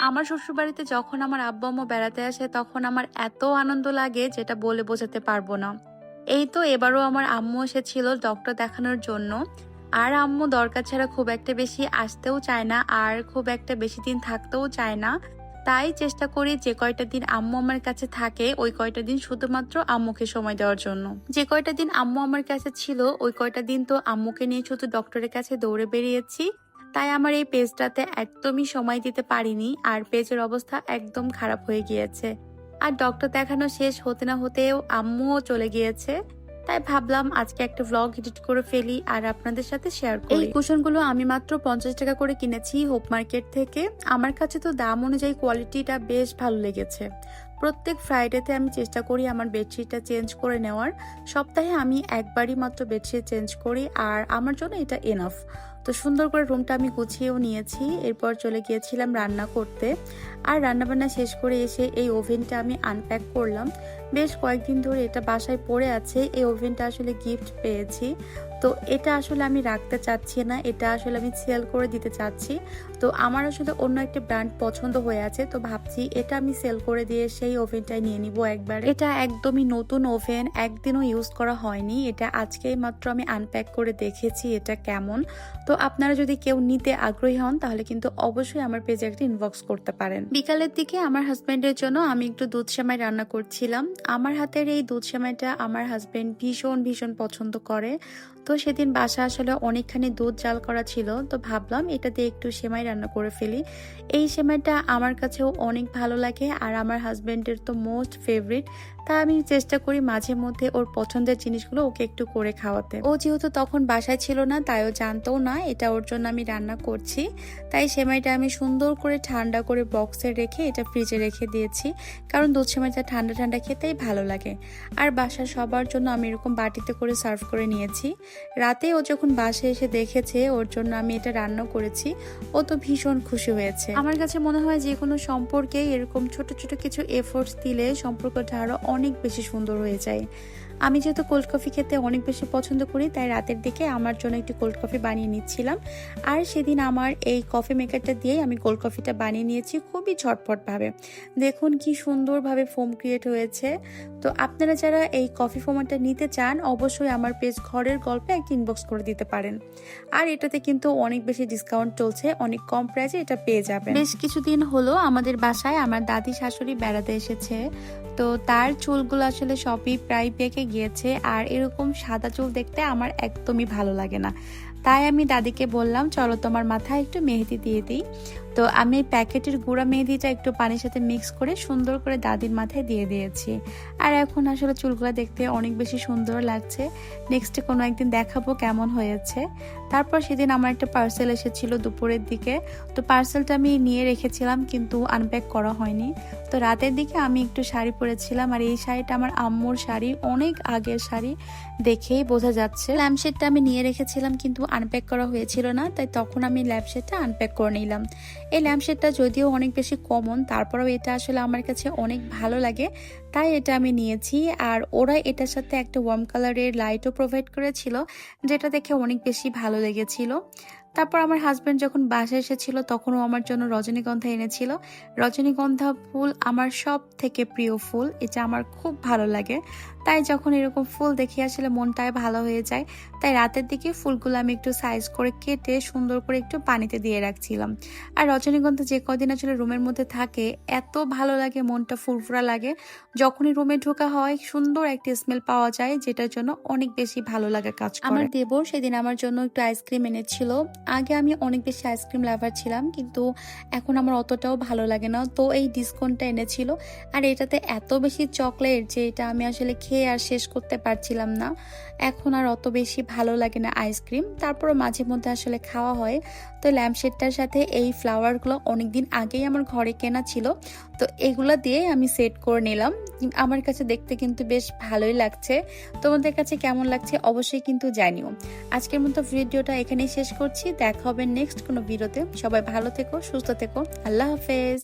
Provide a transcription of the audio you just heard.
আমার শ্বশুরবাড়িতে যখন আমার আব্বু আম্মু বেড়াতে আসে তখন আমার এত আনন্দ লাগে যেটা বলে বোঝাতে পারবো না। এই তো এবারও আমার আম্মু এসেছিল ডক্টর দেখানোর জন্য। আর আম্মু দরকার ছাড়া খুব একটা বেশি আসতেও চায় না আর খুব একটা বেশি দিন থাকতেও চায় না। তাই চেষ্টা করি যে কয়টা দিন আম্মু আমার কাছে থাকে ওই কয়টা দিন শুধুমাত্র আম্মুকে সময় দেওয়ার জন্য। যে কয়টা দিন আম্মু আমার কাছে ছিল ওই কয়টা দিন তো আম্মুকে নিয়ে শুধু ডক্টরের কাছে দৌড়ে বেরিয়েছি। তাই আমার এই পেজটাতে একদমই সময় দিতে পারিনি আর পেজের অবস্থা একদম খারাপ হয়ে গিয়েছে। আর ডক্টর দেখানো শেষ হতে না হতেও আম্মুও চলে গিয়েছে। তাই ভাবলাম আজকে একটা ভ্লগ এডিট করে ফেলি আর আপনাদের সাথে শেয়ার করি। এই কুশনগুলো আমি মাত্র 50 টাকা করে কিনেছি হোপ মার্কেট থেকে। আমার কাছে তো দাম অনুযায়ী কোয়ালিটিটা বেশ ভালো লেগেছে। প্রত্যেক ফ্রাইডেতে আমি চেষ্টা করি আমার বেডশিটটা চেঞ্জ করে নেওয়ার। সপ্তাহে আমি একবারই মাত্র বেডশিট চেঞ্জ করি আর আমার জন্য এটা এনাফ। তো সুন্দর করে রুমটা আমি গুছিয়েও নিয়েছি। এরপর চলে গিয়েছিলাম রান্না করতে। আর রান্নাবান্না শেষ করে এসে এই ওভেনটা আমি আনপ্যাক করলাম। বেশ কয়েকদিন ধরে এটা বাসায় পড়ে আছে। এই ওভেনটা আসলে গিফট পেয়েছি। তো এটা আসলে আমি রাখতে চাচ্ছি না, এটা আসলে আমি সেল করে দিতে চাচ্ছি। তো আমার আসলে অন্য একটা ব্র্যান্ড পছন্দ হয়ে আছে, তো ভাবছি এটা আমি সেল করে দিয়ে সেই ওভেনটাই নিয়ে নিব একবার। এটা একদমই নতুন ওভেন, একদিনও ইউজ করা হয়নি। এটা আজকেই মাত্র আমি আনপ্যাক করে দেখেছি এটা কেমন। তো আপনারা যদি কেউ নিতে আগ্রহী হন তাহলে কিন্তু অবশ্যই আমার পেজে একটা ইনবক্স করতে পারেন। বিকালের দিকে আমার হাজবেন্ডের জন্য আমি একটু দুধ সেমাই রান্না করছিলাম। আমার হাতের এই দুধ সেমাইটা আমার হাজবেন্ড ভীষণ ভীষণ পছন্দ করে। তো সেদিন বাসা আসলে অনেকখানি দুধ জাল করা ছিল, তো ভাবলাম এটা দিয়ে একটু সেমাই রান্না করে ফেলি। এই সেমাইটা আমার কাছেও অনেক ভালো লাগে আর আমার হাজবেন্ডের তো মোস্ট ফেভারিট। তা আমি চেষ্টা করি মাঝে মধ্যে ওর পছন্দের জিনিসগুলো ওকে একটু করে খাওয়াতে। ও যেহেতু তখন বাসায় ছিল না তাই ও জানতেও না এটা ওর জন্য আমি রান্না করছি। তাই সেমাইটা আমি সুন্দর করে ঠান্ডা করে বক্সে রেখে এটা ফ্রিজে রেখে দিয়েছি, কারণ দুধ সেমাইটা ঠান্ডা ঠান্ডা খেতেই ভালো লাগে। আর বাসার সবার জন্য আমি এরকম বাটিতে করে সার্ভ করে নিয়েছি। রাতে ও যখন বাসায় এসে দেখেছে ওর জন্য আমি এটা রান্না করেছি, ও তো ভীষণ খুশি হয়েছে। আমার কাছে মনে হয় যে কোনো সম্পর্কে এরকম ছোট ছোট কিছু এফোর্টস দিলে সম্পর্কটা আরো অনেক বেশি সুন্দর হয়ে যায়। আমি যেহেতু কোল্ড কফি খেতে অনেক বেশি পছন্দ করি তাই রাতের দিকে আমার জন্য একটি কোল্ড কফি বানিয়ে নিচ্ছিলাম। আর সেদিন আমার এই কফি মেকারটা দিয়েই আমি কোল্ড কফিটা বানিয়ে নিয়েছি খুবই ঝটপটভাবে। দেখুন কি সুন্দরভাবে ফোম ক্রিয়েট হয়েছে। তো আপনারা যারা এই কফি ফোমারটা নিতে চান অবশ্যই আমার পেজ ঘরের গল্পে একটা ইনবক্স করে দিতে পারেন। আর এটাতে কিন্তু অনেক বেশি ডিসকাউন্ট চলছে, অনেক কম প্রাইসে এটা পেয়ে যাবেন। বেশ কিছুদিন হলো আমাদের বাসায় আমার দাদি শাশুড়ি বেড়াতে এসেছে। তো তার চুলগুলো আসলে সবই প্রায় পেকে গিয়েছে আর এরকম সাদা চুল দেখতে আমার একদমই ভালো লাগে না। তাই আমি দাদিকে বললাম চলো তোমার মাথায় একটু মেহেদি দিয়ে দিই। তো আমি প্যাকেটের গুঁড়া মেহেদিটা একটু পানির সাথে মিক্স করে সুন্দর করে দাদির মাথায় দিয়ে দিয়েছি। আর এখন আসলে চুলগুলো দেখতে অনেক বেশি সুন্দর লাগছে। নেক্সটে কোনো একদিন দেখাবো কেমন হয়েছে। তারপর সেদিন আমার একটা পার্সেল এসেছিল দুপুরের দিকে। তো পার্সেলটা আমি নিয়ে রেখেছিলাম কিন্তু আনপ্যাক করা হয়নি। তো রাতের দিকে আমি একটু শাড়ি পরেছিলাম আর এই শাড়িটা আমার আম্মুর শাড়ি, অনেক আগের শাড়ি, দেখেই বোঝা যাচ্ছে। ল্যাম্পশেডটা আমি নিয়ে রেখেছিলাম কিন্তু আনপ্যাক করা হয়েছিল না, তাই তখন আমি ল্যাম্পশেডটা আনপ্যাক করে নিলাম। এই ল্যাম্পশেডটা যদিও অনেক বেশি কমন, তারপরেও এটা আসলে আমার কাছে অনেক ভালো লাগে তাই এটা আমি নিয়েছি। আর ওরা এটার সাথে একটা ওয়ার্ম কালারের লাইটও প্রোভাইড করেছিল যেটা দেখে অনেক বেশি ভালো লেগেছিল। তারপর আমার হাজবেন্ড যখন বাসায় এসেছিল তখনও আমার জন্য রজনীগন্ধা এনেছিল। রজনীগন্ধা ফুল আমার সব থেকে প্রিয় ফুল, এটা আমার খুব ভালো লাগে। তাই যখন এরকম ফুল দেখে আসলে মনটাই ভালো হয়ে যায়। তাই রাতের দিকে ফুলগুলো আমি একটু সাইজ করে কেটে সুন্দর করে একটু পানিতে দিয়ে রাখছিলাম। আর রজনীগন্ধা যে কদিন আসলে রুমের মধ্যে থাকে এত ভালো লাগে, মনটা ফুরফুরা লাগে। যখনই রুমে ঢোকা হয় সুন্দর একটা স্মেল পাওয়া যায় যেটার জন্য অনেক বেশি ভালো লাগে কাজ করে। আমার দেবর সেদিন আমার জন্য একটু আইসক্রিম এনেছিল। আগে আমি অনেক বেশি আইসক্রিম লাভার ছিলাম কিন্তু এখন আমার অতটাও ভালো লাগে না, তো এই ডিসকাউন্টটা এনেছিল। আর এটাতে এত বেশি চকলেট যে এটা আমি আসলে খেয়ে আর শেষ করতে পারছিলাম না। এখন আর অত বেশি ভালো লাগে না আইসক্রিম, তারপরও মাঝে মধ্যে আসলে খাওয়া হয়। তো ল্যাম্পশেডটার সাথে এই ফ্লাওয়ারগুলো অনেকদিন আগেই আমার ঘরে কেনা ছিল, তো এগুলো দিয়ে আমি সেট করে নিলাম। আমার কাছে দেখতে কিন্তু বেশ ভালোই লাগছে। তোমাদের কাছে কেমন লাগছে অবশ্যই কিন্তু জানিও। আজকের মতো ভিডিওটা এখানেই শেষ করছি, দেখা হবে নেক্সট কোনো ভিডিওতে। সবাই ভালো থেকো, সুস্থ থেকো, আল্লাহ হাফেজ।